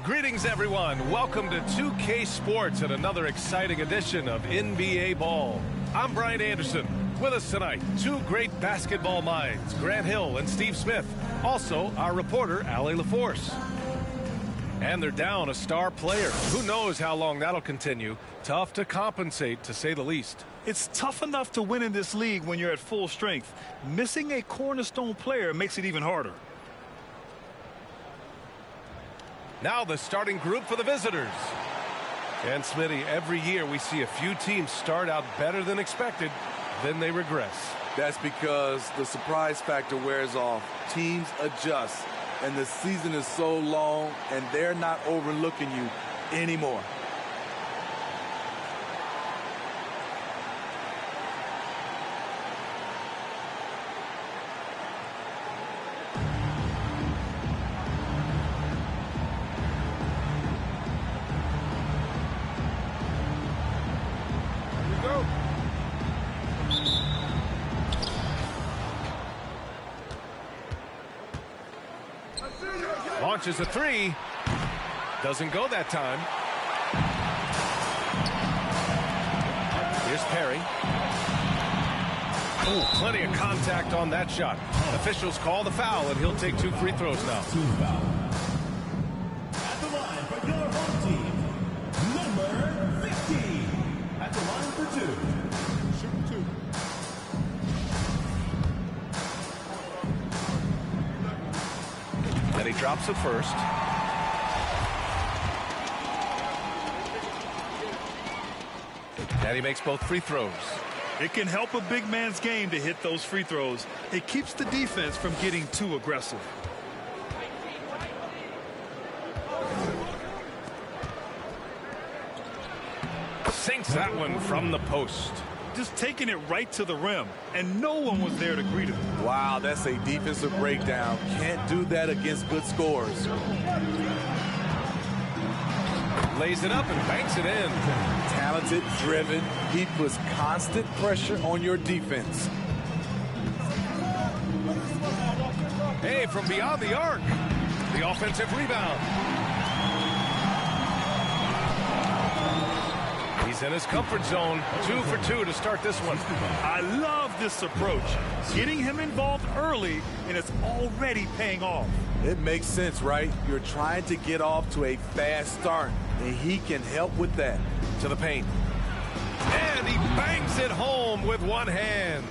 Greetings, everyone. Welcome to 2K Sports and another exciting edition of NBA Ball. I'm Brian Anderson. With us tonight, two great basketball minds, Grant Hill and Steve Smith. Also, our reporter, Allie LaForce. And they're down a star player. Who knows how long that'll continue. Tough to compensate, to say the least. It's tough enough to win in this league when you're at full strength. Missing a cornerstone player makes it even harder. Now the starting group for the visitors. And Smitty, every year we see a few teams start out better than expected, then they regress. That's because the surprise factor wears off. Teams adjust, and the season is so long, and they're not overlooking you anymore. Launches a three. Doesn't go that time. Here's Perry. Oh, plenty of contact on that shot. Officials call the foul, and he'll take 2 free throws now. Team foul. At the line for your home team, number 15. At the line for 2. Shoot 2. And he drops it first. And he makes both free throws. It can help a big man's game to hit those free throws. It keeps the defense from getting too aggressive. Sinks that one from the post. Just taking it right to the rim, and no one was there to greet him. Wow, that's a defensive breakdown. Can't do that against good scorers. Lays it up and banks it in. Talented, driven. He puts constant pressure on your defense. Hey, from beyond the arc. The offensive rebound. He's in his comfort zone. 2 for 2 to start this one. I love this approach. Getting him involved early, and it's already paying off. It makes sense, right? You're trying to get off to a fast start, and he can help with that. To the paint. And he bangs it home with one hand.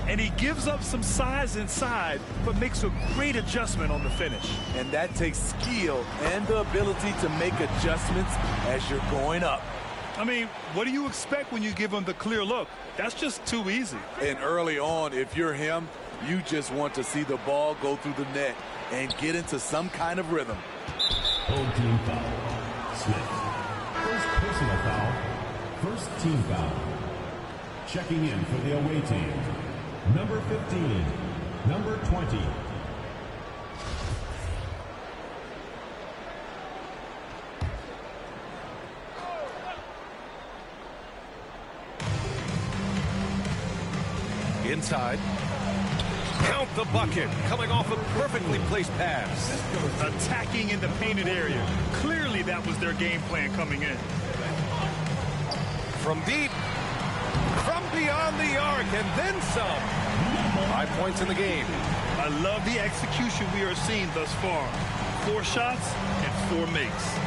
And he gives up some size inside, but makes a great adjustment on the finish. And that takes skill and the ability to make adjustments as you're going up. I mean, what do you expect when you give him the clear look? That's just too easy. And early on, if you're him, you just want to see the ball go through the net and get into some kind of rhythm. Old team foul. Smith. First personal foul. First team foul. Checking in for the away team. Number 15. Number 20. Inside. Count the bucket. Coming off a perfectly placed pass. Attacking in the painted area. Clearly that was their game plan coming in. From deep. From beyond the arc. And then some. 5 points in the game. I love the execution we are seeing thus far. 4 shots and 4 makes.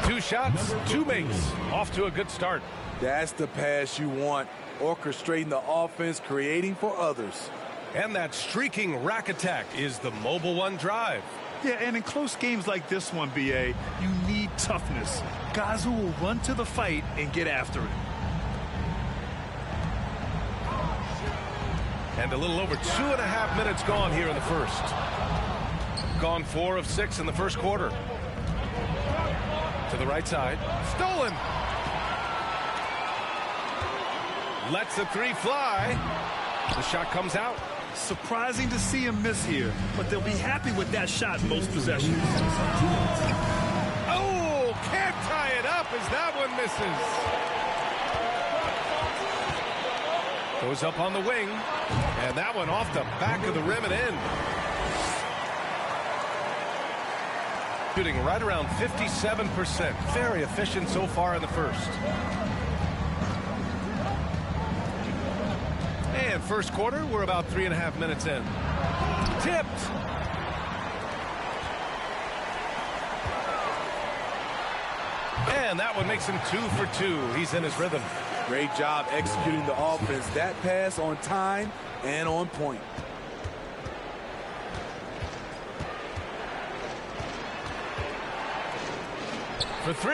Two shots, 2 makes. Off to a good start. That's the pass you want. Orchestrating the offense, creating for others. And that streaking rack attack is the Mobile One drive. Yeah, and in close games like this one, BA, you need toughness. Guys who will run to the fight and get after it. And a little over 2.5 minutes gone here in the first. Gone 4 of 6 in the first quarter. To the right side. Stolen. Lets the 3 fly. The shot comes out. Surprising to see him miss here, but they'll be happy with that shot most possessions. Oh, can't tie it up as that one misses. Goes up on the wing. And that one off the back of the rim and in. Shooting right around 57%. Very efficient so far in the first. And first quarter, we're about 3.5 minutes in. Tipped. And that one makes him 2 for 2. He's in his rhythm. Great job executing the offense. That pass on time and on point. For 3.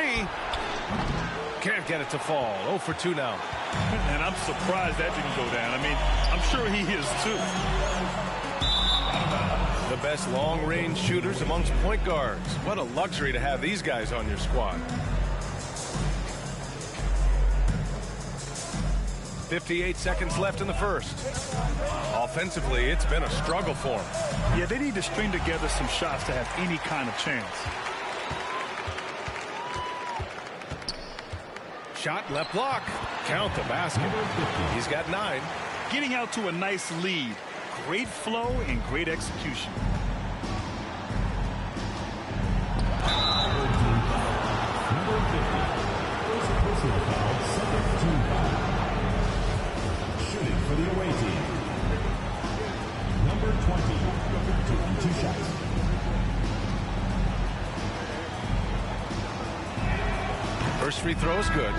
Can't get it to fall. 0 for 2 now. And I'm surprised that didn't go down. I mean, I'm sure he is too. The best long-range shooters amongst point guards. What a luxury to have these guys on your squad. 58 seconds left in the first. Offensively, it's been a struggle for them. Yeah, they need to string together some shots to have any kind of chance. Shot left block. Count the basket. He's got 9. Getting out to a nice lead. Great flow and great execution. Number 50. First personal foul, second team foul. Shooting for the away team. Number 20. Taking 2 shots. First free throw is good.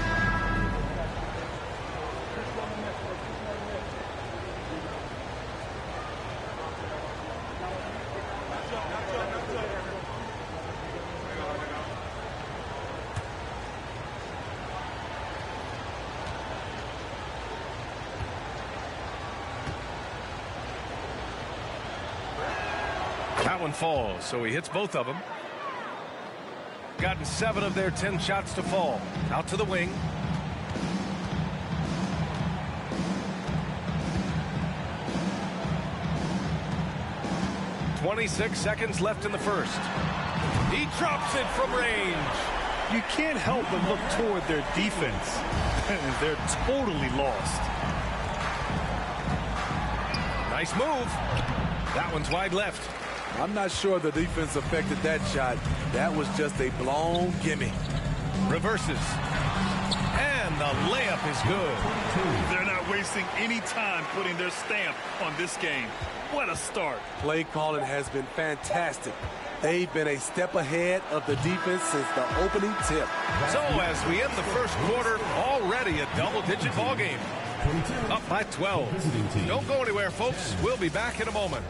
That one falls, so he hits both of them. Gotten 7 of their 10 shots to fall. Out to the wing. .26 seconds left in the first. He drops it from range. You can't help but look toward their defense. They're totally lost. Nice move. That one's wide left. I'm not sure the defense affected that shot. That was just a blown gimme. Reverses. And the layup is good. They're not wasting any time putting their stamp on this game. What a start. Play calling has been fantastic. They've been a step ahead of the defense since the opening tip. So as we end the first quarter, already a double-digit ball game. Up by 12. Don't go anywhere, folks. We'll be back in a moment.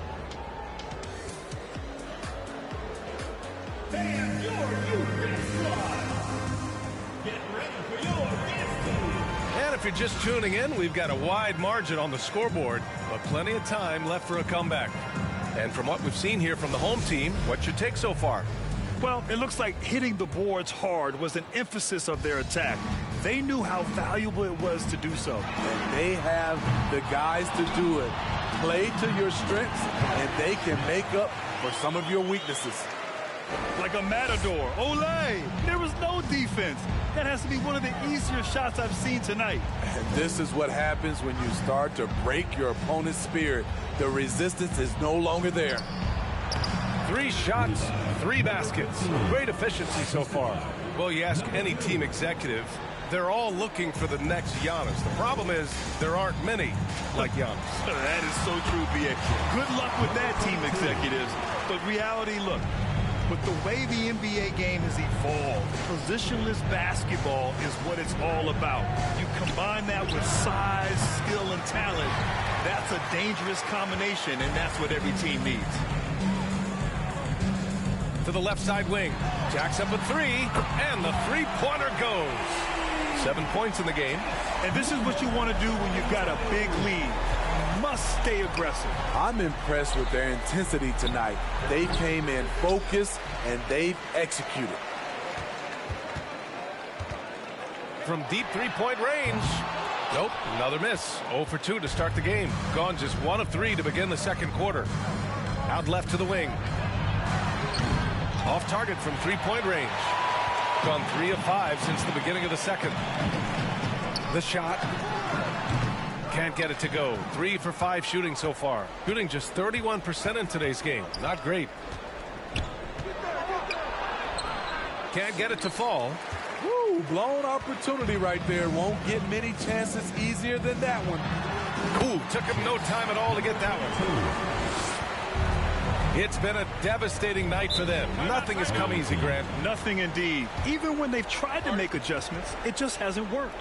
And if you're just tuning in, we've got a wide margin on the scoreboard, but plenty of time left for a comeback. And from what we've seen here from the home team, what's your take so far? Well, it looks like hitting the boards hard was an emphasis of their attack. They knew how valuable it was to do so. And they have the guys to do it. Play to your strengths, and they can make up for some of your weaknesses. Like a matador. Olay! There was no defense. That has to be one of the easier shots I've seen tonight. And this is what happens when you start to break your opponent's spirit. The resistance is no longer there. 3 shots, 3 baskets. Great efficiency so far. Well, you ask any team executive, they're all looking for the next Giannis. The problem is there aren't many like Giannis. That is so true, B.A. Good luck with that, team executives. But reality, look, with the way the NBA game has evolved, positionless basketball is what it's all about. You combine that with size, skill, and talent, that's a dangerous combination, and that's what every team needs. To the left side wing. Jacks up a 3, and the three-pointer goes. 7 points in the game. And this is what you want to do when you've got a big lead. You must stay aggressive. I'm impressed with their intensity tonight. They came in focused, and they've executed. From deep three-point range. Nope, another miss. 0 for 2 to start the game. Gone just 1 of 3 to begin the second quarter. Out left to the wing. Off target from three-point range. Gone 3 of 5 since the beginning of the second. The shot. Can't get it to go. 3 for 5 shooting so far. Shooting just 31% in today's game. Not great. Can't get it to fall. Woo, blown opportunity right there. Won't get many chances easier than that one. Ooh, took him no time at all to get that one. It's been a devastating night for them. Nothing has come easy, Grant. Nothing indeed. Even when they've tried to make adjustments, it just hasn't worked.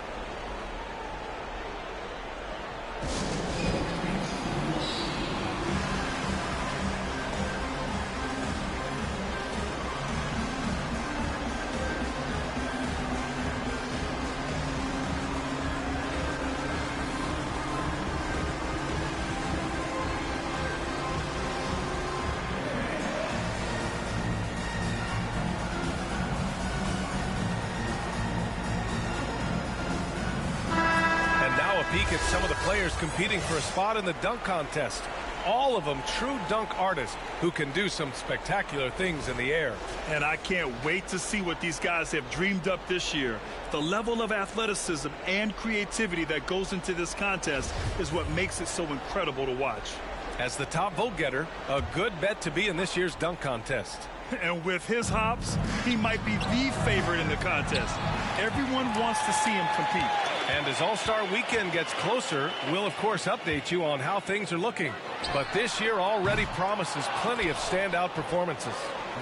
Peek at some of the players competing for a spot in the dunk contest. All of them true dunk artists who can do some spectacular things in the air. And I can't wait to see what these guys have dreamed up this year. The level of athleticism and creativity that goes into this contest is what makes it so incredible to watch. As the top vote getter, a good bet to be in this year's dunk contest. And with his hops, he might be the favorite in the contest. Everyone wants to see him compete. And as All-Star Weekend gets closer, we'll of course update you on how things are looking. But this year already promises plenty of standout performances.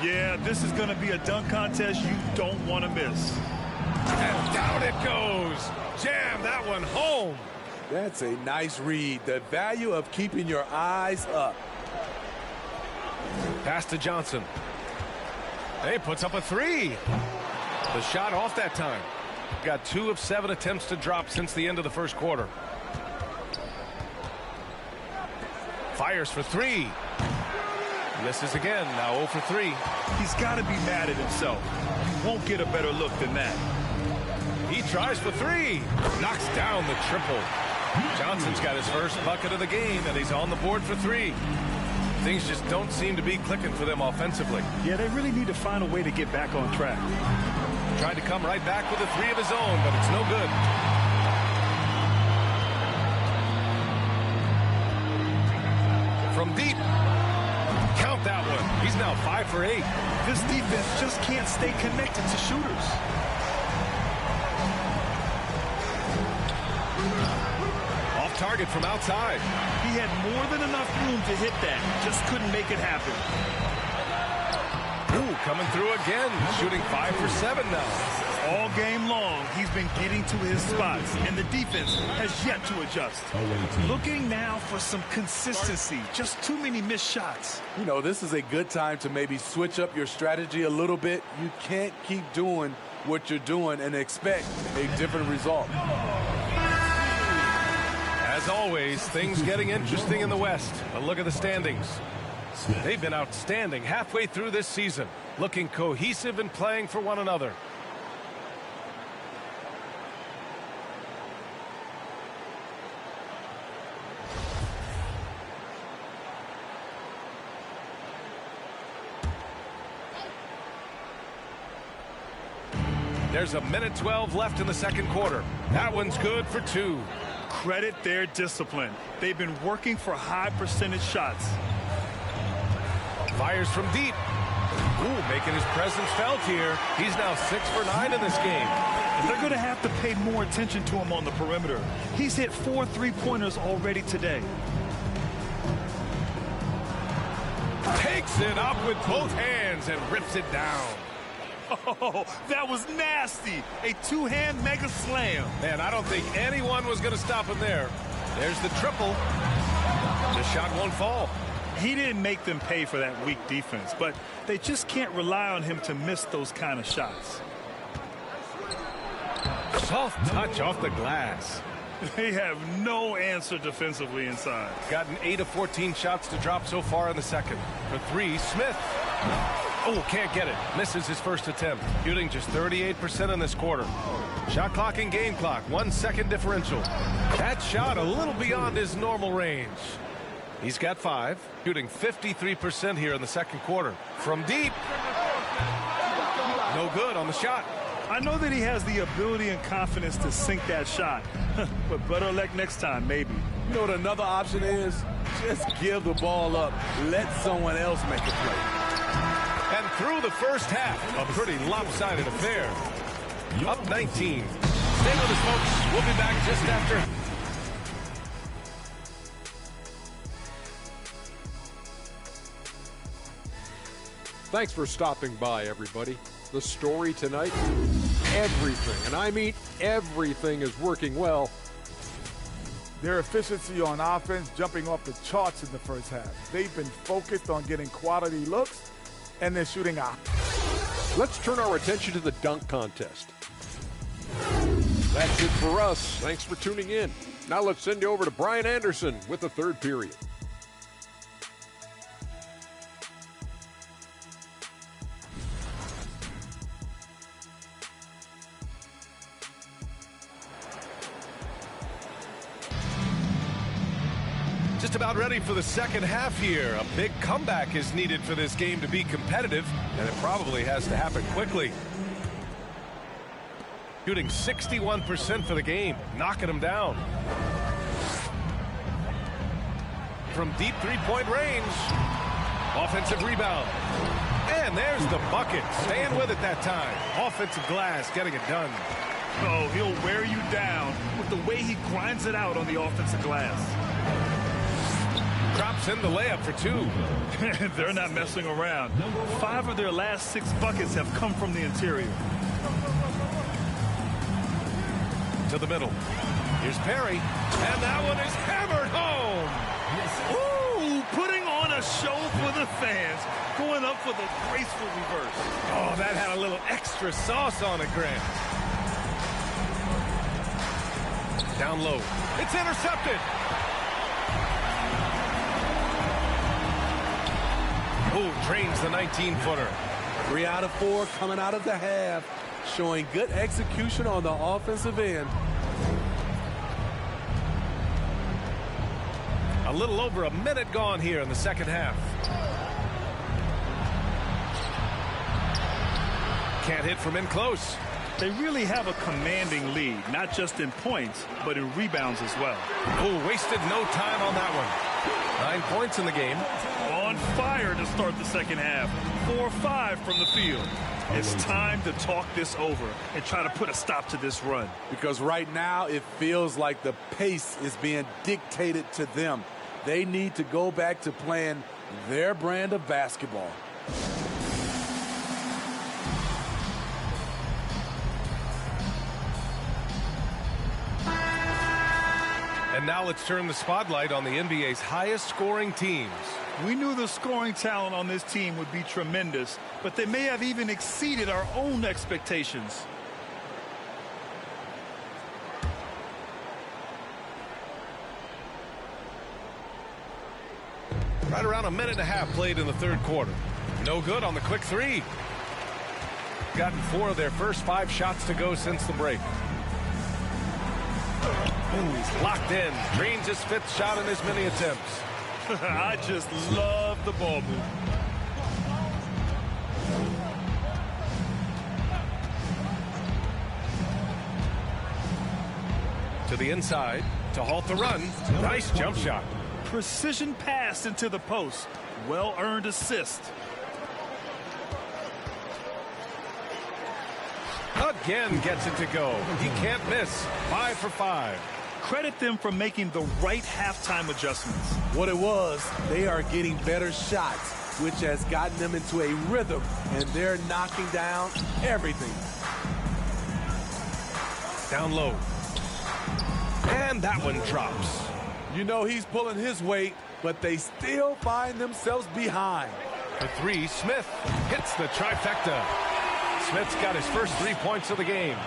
Yeah, this is going to be a dunk contest you don't want to miss. And down it goes. Jam that one home. That's a nice read. The value of keeping your eyes up. Pass to Johnson. Hey, puts up a 3. The shot off that time. Got 2 of 7 attempts to drop since the end of the first quarter. Fires for 3. Misses again. Now 0 for 3. He's got to be mad at himself. You won't get a better look than that. He tries for 3. Knocks down the triple. Johnson's got his first bucket of the game, and he's on the board for 3. Things just don't seem to be clicking for them offensively. Yeah, they really need to find a way to get back on track. Tried to come right back with a 3 of his own, but it's no good. From deep. Count that one. He's now 5 for 8. This defense just can't stay connected to shooters. Off target from outside. He had more than enough room to hit that. Just couldn't make it happen. Ooh, coming through again. Shooting 5 for 7 now. All game long, he's been getting to his spots, and the defense has yet to adjust. Looking now for some consistency. Just too many missed shots. You know, this is a good time to maybe switch up your strategy a little bit. You can't keep doing what you're doing and expect a different result. As always, things getting interesting in the West. A look at the standings. They've been outstanding halfway through this season, looking cohesive and playing for one another. There's a minute 12 left in the second quarter. That one's good for 2. Credit their discipline. They've been working for high percentage shots. Fires from deep. Ooh, making his presence felt here. He's now 6 for 9 in this game. They're going to have to pay more attention to him on the perimeter. He's hit 4 3-pointers already today. Takes it up with both hands and rips it down. Oh, that was nasty. A two-hand mega slam. Man, I don't think anyone was going to stop him there. There's the triple. The shot won't fall. He didn't make them pay for that weak defense, but they just can't rely on him to miss those kind of shots. Soft touch off the glass. They have no answer defensively inside. Gotten 8 of 14 shots to drop so far in the second. For 3, Smith. Oh, can't get it. Misses his first attempt. Shooting just 38% in this quarter. Shot clock and game clock. 1 second differential. That shot a little beyond his normal range. He's got 5. Shooting 53% here in the second quarter. From deep. No good on the shot. I know that he has the ability and confidence to sink that shot, but better luck next time, maybe. You know what another option is? Just give the ball up. Let someone else make a play. And through the first half, a pretty lopsided affair. Up 19. Stay with us, folks. We'll be back just after. Thanks for stopping by, everybody. The story tonight, everything, and I mean everything, is working well. Their efficiency on offense jumping off the charts in the first half. They've been focused on getting quality looks and then shooting out. Let's turn our attention to the dunk contest. That's it for us. Thanks for tuning in. Now let's send you over to Brian Anderson with the third period. Just about ready for the second half here. A big comeback is needed for this game to be competitive, and it probably has to happen quickly. Shooting 61% for the game, knocking them down. From deep three-point range. Offensive rebound. And there's the bucket. Staying with it that time. Offensive glass, getting it done. Oh, he'll wear you down with the way he grinds it out on the offensive glass. Drops in the layup for two. They're not messing around. 5 of their last 6 buckets have come from the interior. To the middle. Here's Perry. And that one is hammered home. Ooh, putting on a show for the fans. Going up for the graceful reverse. Oh, that had a little extra sauce on it, Grant. Down low. It's intercepted. Ooh, drains the 19-footer. 3 out of 4 coming out of the half, showing good execution on the offensive end. A little over a minute gone here in the second half. Can't hit from in close. They really have a commanding lead, not just in points, but in rebounds as well. Oh, wasted no time on that one. 9 points in the game. On fire to start the second half. 4-5 from the field. It's time to talk this over and try to put a stop to this run. Because right now it feels like the pace is being dictated to them. They need to go back to playing their brand of basketball. And now let's turn the spotlight on the NBA's highest scoring teams. We knew the scoring talent on this team would be tremendous, but they may have even exceeded our own expectations. Right around a minute and a half played in the third quarter. No good on the quick three. Gotten 4 of their first 5 shots to go since the break. Ooh, he's locked in. Drains his 5th shot in his many attempts. I just love the ball move. To the inside to halt the run. Nice jump shot. Precision pass into the post. Well-earned assist. Again gets it to go. He can't miss. 5 for 5. Credit them for making the right halftime adjustments. What it was, they are getting better shots, which has gotten them into a rhythm, and they're knocking down everything. Down low. And that one drops. You know he's pulling his weight, but they still find themselves behind. For 3, Smith hits the trifecta. Smith's got his first 3 points of the game.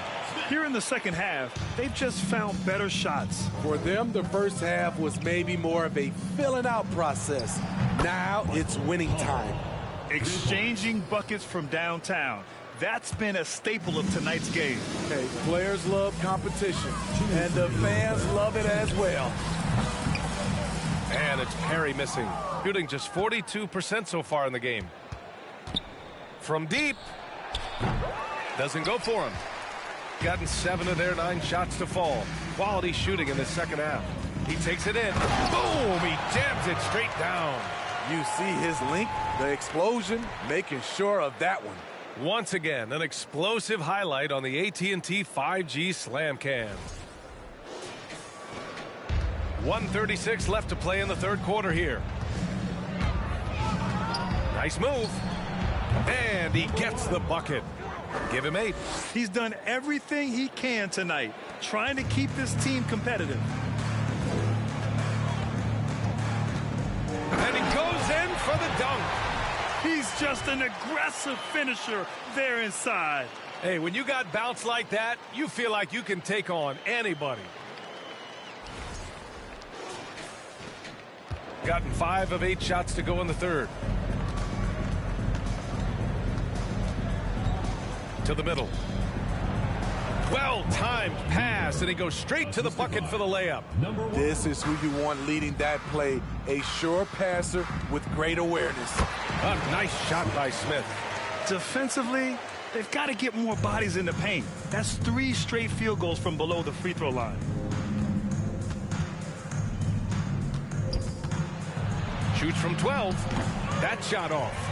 Here in the second half, they've just found better shots. For them, the first half was maybe more of a filling out process. Now it's winning time. Exchanging buckets from downtown. That's been a staple of tonight's game. Hey, players love competition, and the fans love it as well. And it's Perry missing. Shooting just 42% so far in the game. From deep. Doesn't go for him. gotten 7 of their 9 shots to fall. Quality shooting in the second half. He takes it in. Boom! He jams it straight down. You see his link, the explosion, making sure of that one. Once again, an explosive highlight on the AT&T 5G Slam Cam. 1:36 left to play in the third quarter here. Nice move. And he gets the bucket. Give him 8. He's done everything he can tonight, trying to keep this team competitive. And he goes in for the dunk. He's just an aggressive finisher there inside. Hey, when you got bounce like that, you feel like you can take on anybody. Gotten 5 of 8 shots to go in the third. To the middle. Well-timed pass, and he goes straight to the bucket for the layup. This is who you want leading that play. A sure passer with great awareness. A nice shot by Smith. Defensively, they've got to get more bodies in the paint. That's 3 straight field goals from below the free throw line. Shoots from 12. That shot off.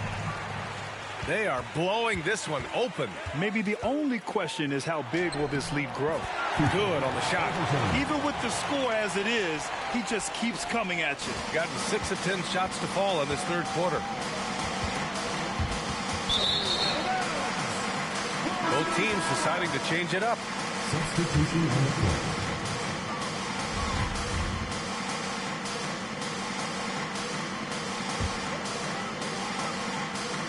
They are blowing this one open. Maybe the only question is how big will this lead grow? Good on the shot. Even with the score as it is, he just keeps coming at you. Gotten 6 of 10 shots to fall in this third quarter. Both teams deciding to change it up. Substitution on the court.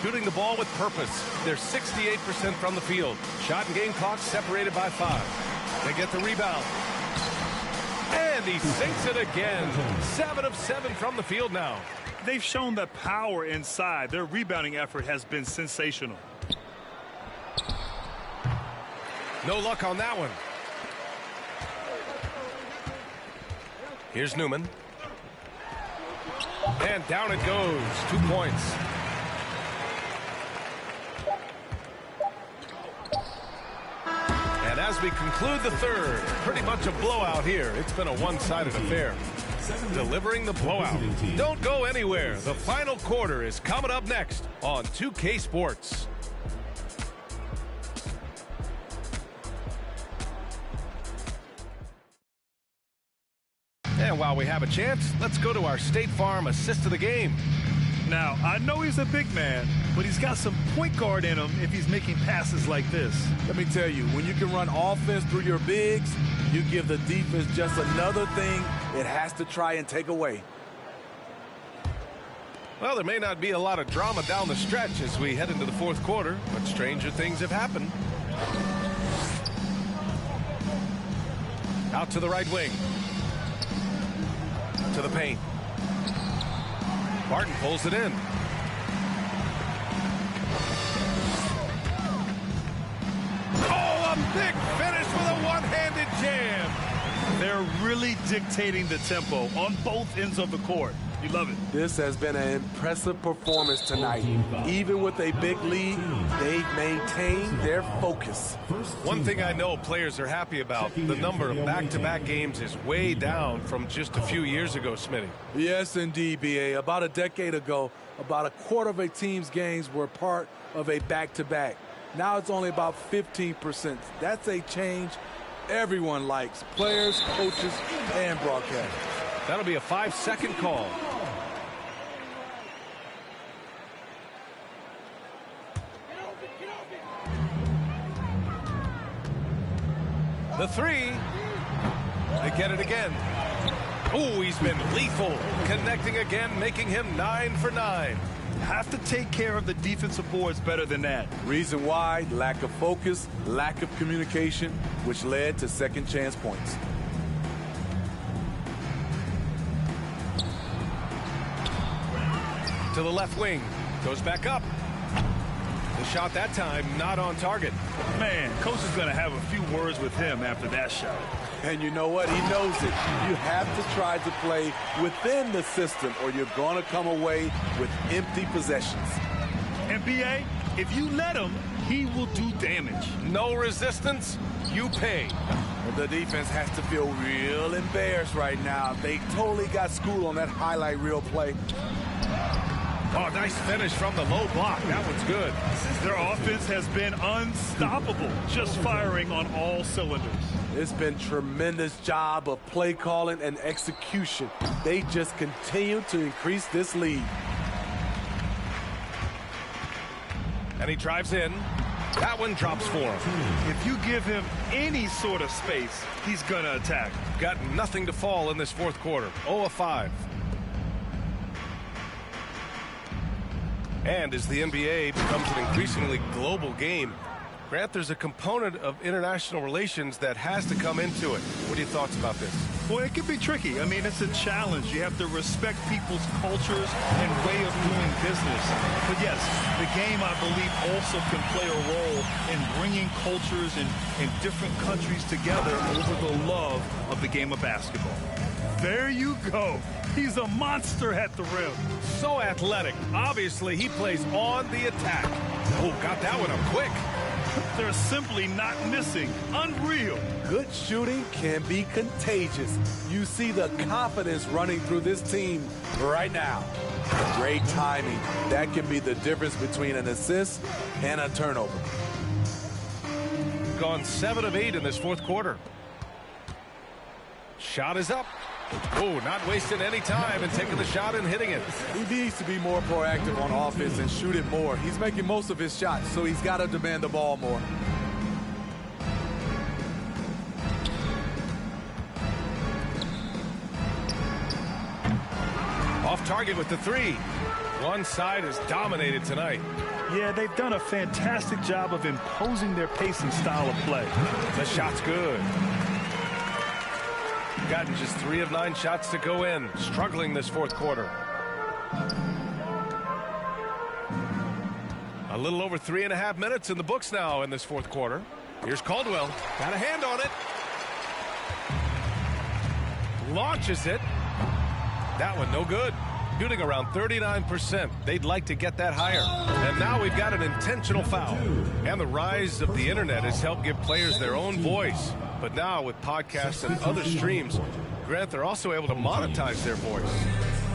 Shooting the ball with purpose. They're 68% from the field. Shot and game clock separated by 5. They get the rebound. And he sinks it again. 7 of 7 from the field now. They've shown the power inside. Their rebounding effort has been sensational. No luck on that one. Here's Newman. And down it goes. 2 points. And as we conclude the third, pretty much a blowout here. It's been a one-sided affair. Delivering the blowout. Don't go anywhere. The final quarter is coming up next on 2K Sports. And while we have a chance, let's go to our State Farm assist of the game. Now, I know he's a big man, but he's got some point guard in him if he's making passes like this. Let me tell you, when you can run offense through your bigs, you give the defense just another thing it has to try and take away. Well, there may not be a lot of drama down the stretch as we head into the fourth quarter, but stranger things have happened. Out to the right wing. To the paint. Barton pulls it in. Oh, a big finish with a one-handed jam. They're really dictating the tempo on both ends of the court. You love it. This has been an impressive performance tonight. Even with a big lead, they've maintained their focus. One thing I know players are happy about, the number of back-to-back games is way down from just a few years ago, Smitty. Yes, indeed, B.A. About a decade ago, about a quarter of a team's games were part of a back-to-back. Now it's only about 15%. That's a change everyone likes, players, coaches, and broadcasters. That'll be a 5-second call. The three. They get it again. Oh, he's been lethal. Connecting again, making him 9 for 9. Have to take care of the defensive boards better than that. Reason why? Lack of focus, lack of communication, which led to second chance points. To the left wing. Goes back up. The shot that time not on target. Man, coach is going to have a few words with him after that shot. And you know what? He knows it. You have to try to play within the system or you're going to come away with empty possessions. And B.A., if you let him, he will do damage. No resistance, you pay. The defense has to feel real embarrassed right now. They totally got schooled on that highlight reel play. Oh, nice finish from the low block. That one's good. Their offense has been unstoppable, just firing on all cylinders. It's been tremendous job of play calling and execution. They just continue to increase this lead. And he drives in. That one drops for him. If you give him any sort of space, he's going to attack. Got nothing to fall in this fourth quarter. 0 of 5. And as the NBA becomes an increasingly global game, Grant, there's a component of international relations that has to come into it. What are your thoughts about this? Well, it can be tricky. I mean, it's a challenge. You have to respect people's cultures and way of doing business. But yes, the game, I believe, also can play a role in bringing cultures in different countries together over the love of the game of basketball. There you go. He's a monster at the rim. So athletic. Obviously, he plays on the attack. Oh, got that one up quick. They're simply not missing. Unreal. Good shooting can be contagious. You see the confidence running through this team right now. Great timing. That can be the difference between an assist and a turnover. Gone 7 of 8 in this fourth quarter. Shot is up. Oh, not wasting any time and taking the shot and hitting it. He needs to be more proactive on offense and shoot it more. He's making most of his shots, so he's got to demand the ball more. Off target with the 3. One side is dominated tonight. Yeah, they've done a fantastic job of imposing their pace and style of play. The shot's good. Gotten just 3 of 9 shots to go in. Struggling this fourth quarter. A little over 3.5 minutes in the books now in this fourth quarter. Here's Caldwell. Got a hand on it. Launches it. That one no good. Shooting around 39%. They'd like to get that higher. And now we've got an intentional foul. And the rise of the internet has helped give players their own voice. But now with podcasts and other streams, Grant, they're also able to monetize their voice.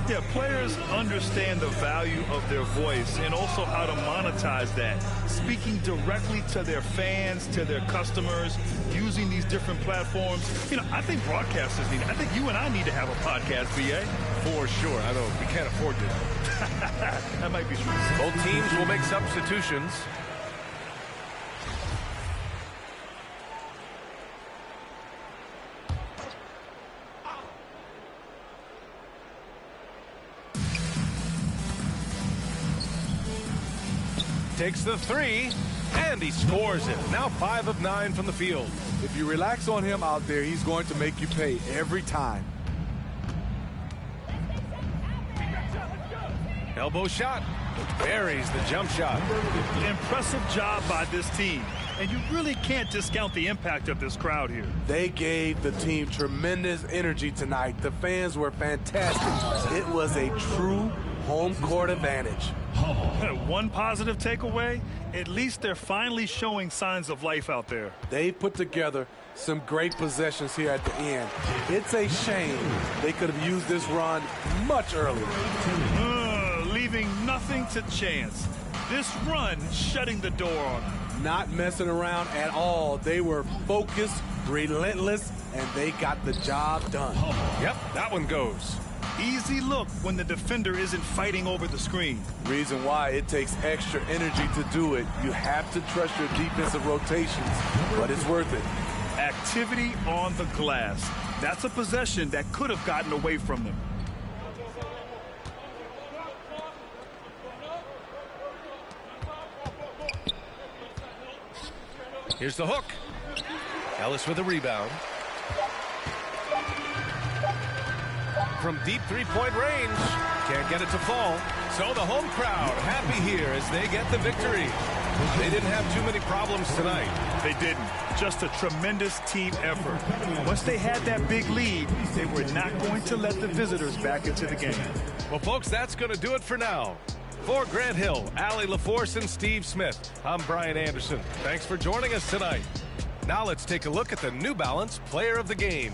Yeah, players understand the value of their voice and also how to monetize that. Speaking directly to their fans, to their customers, using these different platforms. You know, I think broadcasters need it. I think you and I need to have a podcast, BA. For sure. I know we can't afford it. That might be true. Both teams will make substitutions. Takes the 3, and he scores it. Now 5 of 9 from the field. If you relax on him out there, he's going to make you pay every time. Elbow shot. Buries the jump shot. Impressive job by this team. And you really can't discount the impact of this crowd here. They gave the team tremendous energy tonight. The fans were fantastic. It was a true home court advantage. One positive takeaway, at least they're finally showing signs of life out there. They put together some great possessions here at the end. It's a shame they could have used this run much earlier. Leaving nothing to chance. This run shutting the door on them. Not messing around at all. They were focused, relentless, and they got the job done. Yep, that one goes. Easy look when the defender isn't fighting over the screen. Reason why it takes extra energy to do it. You have to trust your defensive rotations, but it's worth it. Activity on the glass. That's a possession that could have gotten away from them. Here's the hook. Ellis with a rebound. From deep three-point range. Can't get it to fall. So the home crowd happy here as they get the victory. They didn't have too many problems tonight. They didn't. Just a tremendous team effort. Once they had that big lead, they were not going to let the visitors back into the game. Well, folks, that's going to do it for now. For Grant Hill, Allie LaForce, and Steve Smith, I'm Brian Anderson. Thanks for joining us tonight. Now let's take a look at the New Balance Player of the Game.